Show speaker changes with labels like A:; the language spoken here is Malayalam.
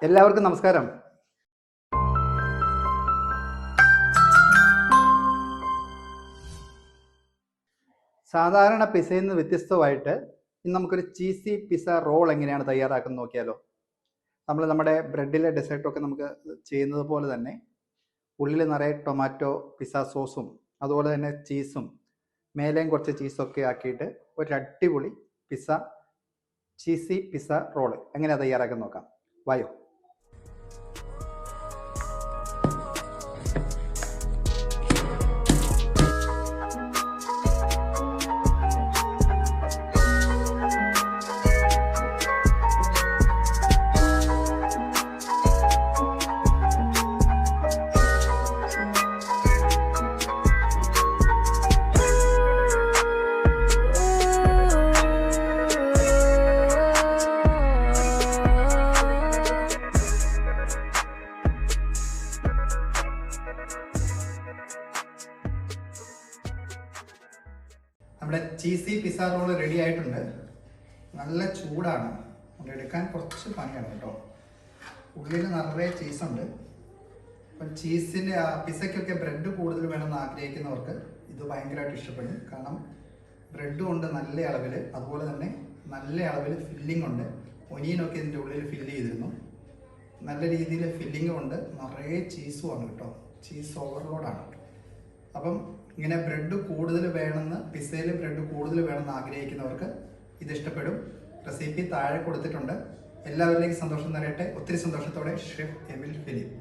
A: എല്ലാവർക്കും നമസ്കാരം. സാധാരണ പിസയിൽ നിന്ന് വ്യത്യസ്തമായിട്ട് ഇന്ന് നമുക്കൊരു ചീസി പിസ്സ റോൾ എങ്ങനെയാണ് തയ്യാറാക്കുന്നത് നോക്കിയാലോ. നമ്മൾ നമ്മുടെ ബ്രെഡിലെ ഡെസേർട്ടൊക്കെ നമുക്ക് ചെയ്യുന്നത് പോലെ തന്നെ ഉള്ളിൽ നിറയെ ടൊമാറ്റോ പിസ്സ സോസും അതുപോലെ തന്നെ ചീസും മേലെയും കുറച്ച് ചീസൊക്കെ ആക്കിയിട്ട് ഒരു അടിപൊളി ചീസി പിസ്സ റോള് എങ്ങനെയാണ് തയ്യാറാക്കുന്നത് നോക്കാം. വായോ. നമ്മുടെ ചീസി പിസ്സ റോൾ റെഡി ആയിട്ടുണ്ട്. നല്ല ചൂടാണ്, എടുക്കാൻ കുറച്ച് പണിയാണ് കേട്ടോ. ഉള്ളിൽ നിറയെ ചീസുണ്ട്. അപ്പം ചീസിൻ്റെ പിസ്സയ്ക്കൊക്കെ ബ്രെഡ് കൂടുതൽ വേണമെന്ന് ആഗ്രഹിക്കുന്നവർക്ക് ഇത് ഭയങ്കരമായിട്ട് ഇഷ്ടപ്പെടും. കാരണം ബ്രെഡും ഉണ്ട് നല്ല അളവിൽ, അതുപോലെ തന്നെ നല്ല അളവിൽ ഫില്ലിംഗ് ഉണ്ട്. ഒനിയനൊക്കെ ഇതിൻ്റെ ഉള്ളിൽ ഫില്ല് ചെയ്തിരുന്നു. നല്ല രീതിയിൽ ഫില്ലിങ്ങും ഉണ്ട്, നിറയെ ചീസുമാണ് കേട്ടോ. ചീസ് ഓവർലോഡാണ്. അപ്പം ഇങ്ങനെ ബ്രെഡ് കൂടുതൽ വേണമെന്ന്, പിസ്സയിൽ ബ്രെഡ് കൂടുതൽ വേണമെന്ന് ആഗ്രഹിക്കുന്നവർക്ക് ഇത് ഇഷ്ടപ്പെടും. റെസിപ്പി താഴെ കൊടുത്തിട്ടുണ്ട്. എല്ലാവരിലേക്കും സന്തോഷം തരട്ടെ. ഒത്തിരി സന്തോഷത്തോടെ ഷെഫ് എമിൽ ഫിലിപ്പ്.